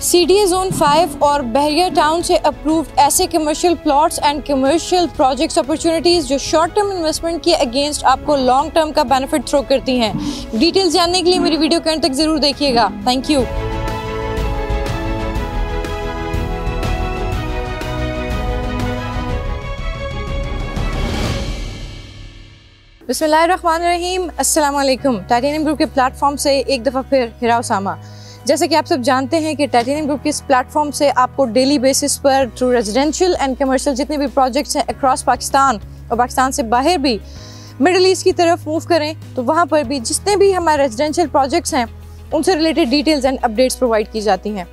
CDA zone 5 और बहरिया town से approved ऐसे commercial plots and commercial projects opportunities जो शॉर्ट टर्म इन्वेस्टमेंट के अगेंस्ट आपको लॉन्ग टर्म का बेनिफिट थ्रो करती हैं। डिटेल्स जानने के लिए मेरी वीडियो के अंत तक जरूर देखिएगा। Thank you. बिस्मिल्लाहिर्रहमानिर्रहीम, अस्सलाम वालेकुम। टाइटेनियम ग्रुप के प्लेटफॉर्म से एक दफ़ा फिर हिरा उसामा। जैसे कि आप सब जानते हैं कि टाइटेनियम ग्रुप के इस प्लेटफॉर्म से आपको डेली बेसिस पर थ्रू रेजिडेंशियल एंड कमर्शियल जितने भी प्रोजेक्ट्स हैं अक्रॉस पाकिस्तान और पाकिस्तान से बाहर भी मिडल ईस्ट की तरफ मूव करें तो वहाँ पर भी जितने भी हमारे रेजिडेंशियल प्रोजेक्ट्स हैं उनसे related details and updates provide की जाती हैं।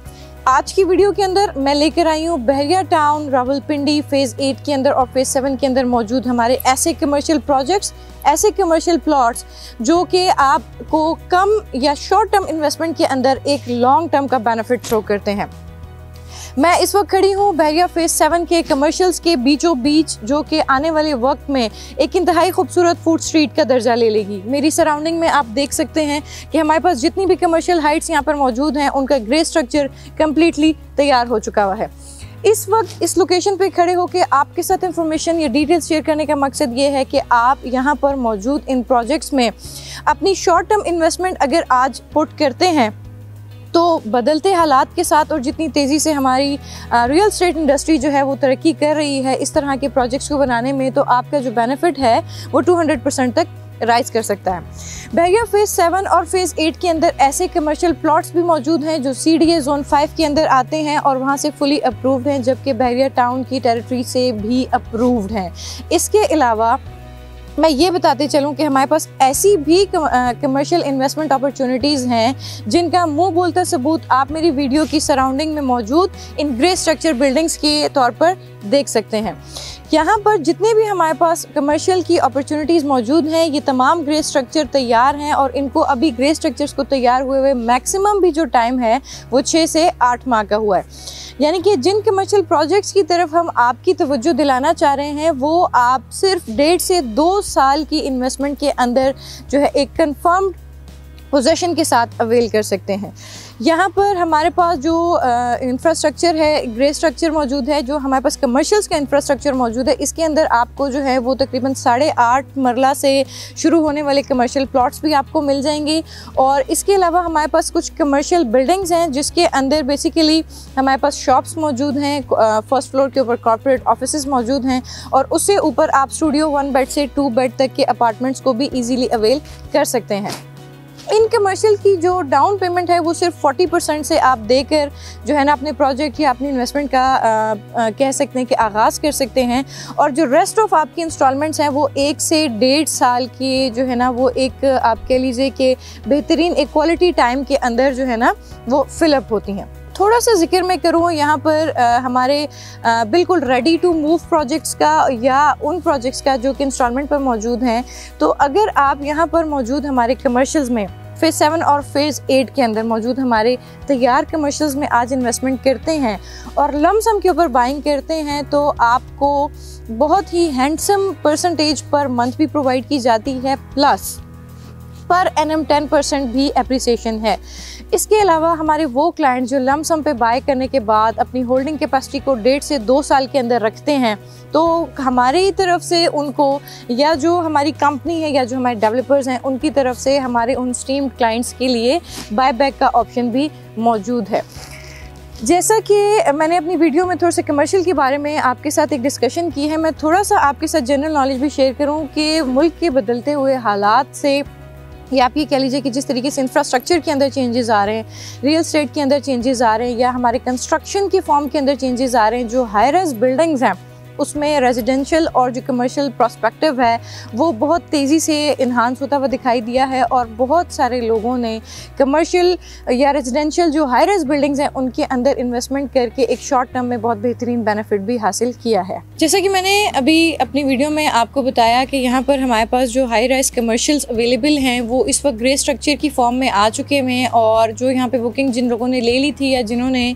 आज की वीडियो के अंदर मैं लेकर आई हूँ बहरिया टाउन रावलपिंडी फेज़ 8 के अंदर और फेज़ 7 के अंदर मौजूद हमारे ऐसे कमर्शियल प्रोजेक्ट्स, ऐसे कमर्शियल प्लॉट्स जो कि आपको कम या शॉर्ट टर्म इन्वेस्टमेंट के अंदर एक लॉन्ग टर्म का बेनिफिट थ्रो करते हैं। मैं इस वक्त खड़ी हूँ बहरिया फेज़ 7 के कमर्शियल्स के बीचों बीच, जो कि आने वाले वक्त में एक इंतहाई खूबसूरत फूड स्ट्रीट का दर्जा ले लेगी। मेरी सराउंडिंग में आप देख सकते हैं कि हमारे पास जितनी भी कमर्शियल हाइट्स यहाँ पर मौजूद हैं उनका ग्रे स्ट्रक्चर कम्प्लीटली तैयार हो चुका हुआ है। इस वक्त इस लोकेशन पे खड़े होकर आपके साथ इंफॉर्मेशन या डिटेल्स शेयर करने का मकसद ये है कि आप यहाँ पर मौजूद इन प्रोजेक्ट्स में अपनी शॉर्ट टर्म इन्वेस्टमेंट अगर आज पुट करते हैं तो बदलते हालात के साथ और जितनी तेज़ी से हमारी रियल एस्टेट इंडस्ट्री जो है वो तरक्की कर रही है इस तरह के प्रोजेक्ट्स को बनाने में, तो आपका जो बेनिफिट है वो 200% तक राइज कर सकता है। बहरिया फेज़ 7 और फेज़ 8 के अंदर ऐसे कमर्शियल प्लॉट्स भी मौजूद हैं जो CDA जोन 5 के अंदर आते हैं और वहाँ से फुली अप्रूव्ड हैं, जबकि बहरिया टाउन की टेरिटरी से भी अप्रूव्ड हैं। इसके अलावा मैं ये बताते चलूँ कि हमारे पास ऐसी भी कमर्शियल इन्वेस्टमेंट अपॉर्चुनिटीज़ हैं जिनका मुंह बोलता सबूत आप मेरी वीडियो की सराउंडिंग में मौजूद इन ग्रे स्ट्रक्चर बिल्डिंग्स के तौर पर देख सकते हैं। यहाँ पर जितने भी हमारे पास कमर्शियल की अपॉर्चुनिटीज़ मौजूद हैं ये तमाम ग्रे स्ट्रक्चर तैयार हैं और इनको अभी ग्रे स्ट्रक्चर्स को तैयार हुए मैक्सिमम भी जो टाइम है वो 6 से 8 माह का हुआ है। यानी कि जिन कमर्शियल प्रोजेक्ट्स की तरफ हम आपकी तवज्जो दिलाना चाह रहे हैं वो आप सिर्फ 1.5 से 2 साल की इन्वेस्टमेंट के अंदर जो है एक कंफर्म्ड पोजीशन के साथ अवेल कर सकते हैं। यहाँ पर हमारे पास जो इंफ्रास्ट्रक्चर है ग्रे स्ट्रक्चर मौजूद है, जो हमारे पास कमर्शियल्स का इंफ्रास्ट्रक्चर मौजूद है, इसके अंदर आपको जो है वो तकरीबन 8.5 मरला से शुरू होने वाले कमर्शियल प्लॉट्स भी आपको मिल जाएंगे। और इसके अलावा हमारे पास कुछ कमर्शियल बिल्डिंग्स हैं जिसके अंदर बेसिकली हमारे पास शॉप्स मौजूद हैं, फर्स्ट फ्लोर के ऊपर कॉर्पोरेट ऑफिसेस मौजूद हैं और उससे ऊपर आप स्टूडियो 1 बेड से 2 बेड तक के अपार्टमेंट्स को भी ईजीली अवेल कर सकते हैं। इन कमर्शियल की जो डाउन पेमेंट है वो सिर्फ 40% से आप देकर जो है ना अपने प्रोजेक्ट या अपनी इन्वेस्टमेंट का कह सकते हैं कि आगाज़ कर सकते हैं और जो रेस्ट ऑफ आपकी इंस्टॉलमेंट्स हैं वो 1 से 1.5 साल की जो है ना वो एक आप कह लीजिए कि बेहतरीन एक क्वालिटी टाइम के अंदर जो है ना वो फिलअप होती हैं। थोड़ा सा जिक्र मैं करूँ यहाँ पर हमारे बिल्कुल रेडी टू मूव प्रोजेक्ट्स का या उन प्रोजेक्ट्स का जो कि इंस्टॉलमेंट पर मौजूद हैं, तो अगर आप यहाँ पर मौजूद हमारे कमर्शियल्स में फेज़ 7 और फेज़ 8 के अंदर मौजूद हमारे तैयार कमर्शियल्स में आज इन्वेस्टमेंट करते हैं और लमसम के ऊपर बाइंग करते हैं तो आपको बहुत ही हैंडसम परसेंटेज पर मंथ भी प्रोवाइड की जाती है, प्लस पर एनम 10% भी एप्रिसिएशन है। इसके अलावा हमारे वो क्लाइंट जो लमसम पे बाय करने के बाद अपनी होल्डिंग कैपेसिटी को 1.5 से 2 साल के अंदर रखते हैं तो हमारी तरफ से उनको या जो हमारी कंपनी है या जो हमारे डेवलपर्स हैं उनकी तरफ से हमारे उन स्टीम्ड क्लाइंट्स के लिए बाय बैक का ऑप्शन भी मौजूद है। जैसा कि मैंने अपनी वीडियो में थोड़ा सा कमर्शियल के बारे में आपके साथ एक डिस्कशन की है, मैं थोड़ा सा आपके साथ जनरल नॉलेज भी शेयर करूँ कि मुल्क के बदलते हुए हालात से या आप ये कह लीजिए कि जिस तरीके से इंफ्रास्ट्रक्चर के अंदर चेंजेस आ रहे हैं, रियल एस्टेट के अंदर चेंजेस आ रहे हैं या हमारे कंस्ट्रक्शन के फॉर्म के अंदर चेंजेस आ रहे हैं, जो हाई राइज बिल्डिंग्स हैं उसमें रेजिडेंशियल और जो कमर्शियल प्रोस्पेक्टिव है वो बहुत तेज़ी से इन्हांस होता हुआ दिखाई दिया है और बहुत सारे लोगों ने कमर्शियल या रेजिडेंशियल जो हाई राइज बिल्डिंग्स हैं उनके अंदर इन्वेस्टमेंट करके एक शॉर्ट टर्म में बहुत बेहतरीन बेनिफिट भी हासिल किया है। जैसा कि मैंने अभी अपनी वीडियो में आपको बताया कि यहाँ पर हमारे पास जो हाई राइज कमर्शियल्स अवेलेबल हैं वो इस वक्त ग्रे स्ट्रक्चर की फॉर्म में आ चुके हैं और जो यहाँ पर बुकिंग जिन लोगों ने ले ली थी या जिन्होंने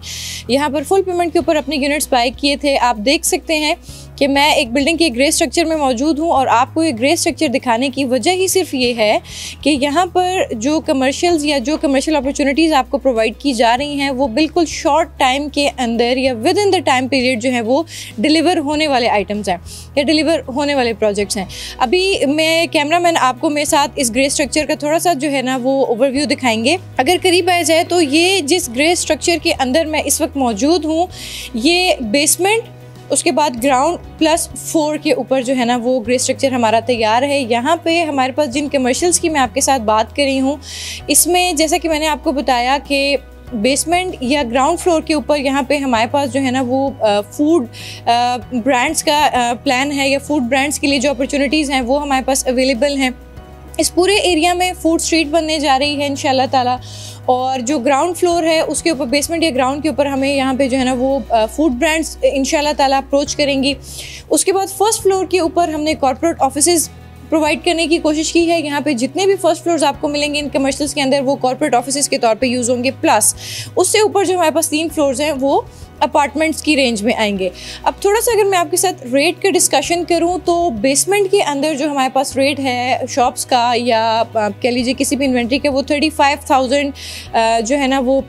यहाँ पर फुल पेमेंट के ऊपर अपने यूनिट्स बाय किए थे, आप देख सकते हैं कि मैं एक बिल्डिंग के ग्रे स्ट्रक्चर में मौजूद हूँ और आपको ये ग्रे स्ट्रक्चर दिखाने की वजह ही सिर्फ ये है कि यहाँ पर जो कमर्शियल्स या जो कमर्शियल अपॉर्चुनिटीज़ आपको प्रोवाइड की जा रही हैं वो बिल्कुल शॉर्ट टाइम के अंदर या with in the time period जो है वो डिलीवर होने वाले आइटम्स हैं या डिलीवर होने वाले प्रोजेक्ट्स हैं। अभी मैं कैमरामैन आपको मेरे साथ इस ग्रे स्ट्रक्चर का थोड़ा सा जो है ना वो ओवरव्यू दिखाएंगे। अगर करीब आया जाए तो ये जिस ग्रे स्ट्रक्चर के अंदर मैं इस वक्त मौजूद हूँ, ये बेसमेंट, उसके बाद ग्राउंड +4 के ऊपर जो है ना वो ग्रे स्ट्रक्चर हमारा तैयार है। यहाँ पे हमारे पास जिन कमर्शियल्स की मैं आपके साथ बात कर रही हूँ, इसमें जैसा कि मैंने आपको बताया कि बेसमेंट या ग्राउंड फ्लोर के ऊपर यहाँ पे हमारे पास जो है ना वो फूड ब्रांड्स का प्लान है या फूड ब्रांड्स के लिए जो अपॉर्चुनिटीज़ हैं वो हमारे पास अवेलेबल हैं। इस पूरे एरिया में फूड स्ट्रीट बनने जा रही है इंशाल्लाह ताला। और जो ग्राउंड फ्लोर है उसके ऊपर, बेसमेंट या ग्राउंड के ऊपर हमें यहाँ पे जो है ना वो फूड ब्रांड्स इंशाल्लाह ताला अप्रोच करेंगी। उसके बाद फर्स्ट फ्लोर के ऊपर हमने कॉर्पोरेट ऑफिसेज़ प्रोवाइड करने की कोशिश की है। यहाँ पे जितने भी फर्स्ट फ्लोर्स आपको मिलेंगे इन कमर्शियल्स के अंदर वो कॉर्पोरेट ऑफिसेज़ के तौर पे यूज़ होंगे, प्लस उससे ऊपर जो हमारे पास 3 फ्लोर्स हैं वो अपार्टमेंट्स की रेंज में आएंगे। अब थोड़ा सा अगर मैं आपके साथ रेट का डिस्कशन करूं तो बेसमेंट के अंदर जो हमारे पास रेट है शॉप्स का या आप कह लीजिए किसी भी इन्वेंट्री का, वो 35,000 जो है ना वो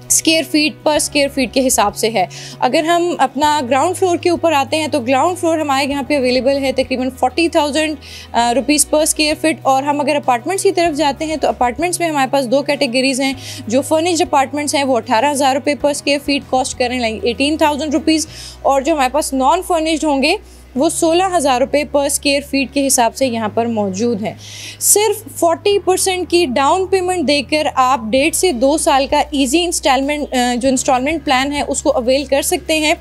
स्क्वायर फीट के हिसाब से है। अगर हम अपना ग्राउंड फ्लोर के ऊपर आते हैं तो ग्राउंड फ्लोर हमारे यहाँ पे अवेलेबल है तकरीबन 40,000 रुपीज़ पर स्क्वायर फीट। और हम अगर अपार्टमेंट्स की तरफ जाते हैं तो अपार्टमेंट्स में हमारे पास 2 कैटेगरीज़ हैं। जो फर्निश्ड अपार्टमेंट्स हैं वो 18,000 रुपये पर स्क्वायर फीट कॉस्ट करें, लाइक 18,000 रुपीज़। और जो हमारे पास नॉन फर्निश्ड होंगे वो 16,000 रुपये पर स्क्वायर फीट के हिसाब से यहाँ पर मौजूद हैं। सिर्फ 40% की डाउन पेमेंट देकर आप 1.5 से 2 साल का इजी इंस्टॉलमेंट प्लान है उसको अवेल कर सकते हैं।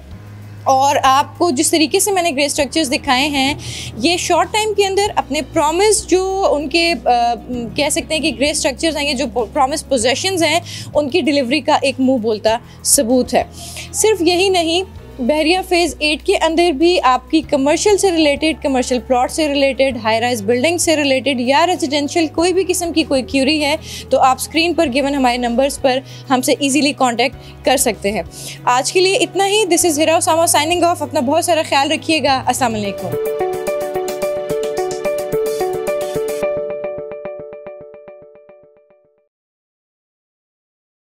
और आपको जिस तरीके से मैंने ग्रे स्ट्रक्चर्स दिखाए हैं, ये शॉर्ट टाइम के अंदर अपने प्रॉमिस जो उनके कह सकते हैं कि ग्रे स्ट्रक्चर्स हैं, ये जो प्रॉमिस पोजेशंस हैं उनकी डिलीवरी का एक मुंह बोलता सबूत है। सिर्फ यही नहीं, बहरिया फ़ेज़ 8 के अंदर भी आपकी कमर्शियल से रिलेटेड, कमर्शियल प्लॉट से रिलेटेड, हाई राइज बिल्डिंग से रिलेटेड या रेजिडेंशियल कोई भी किस्म की कोई क्यूरी है तो आप स्क्रीन पर गिवन हमारे नंबर्स पर हमसे इजीली कांटेक्ट कर सकते हैं। आज के लिए इतना ही। This is Hira Usama signing off. अपना बहुत सारा ख्याल रखिएगा। अस्सलाम वालेकुम।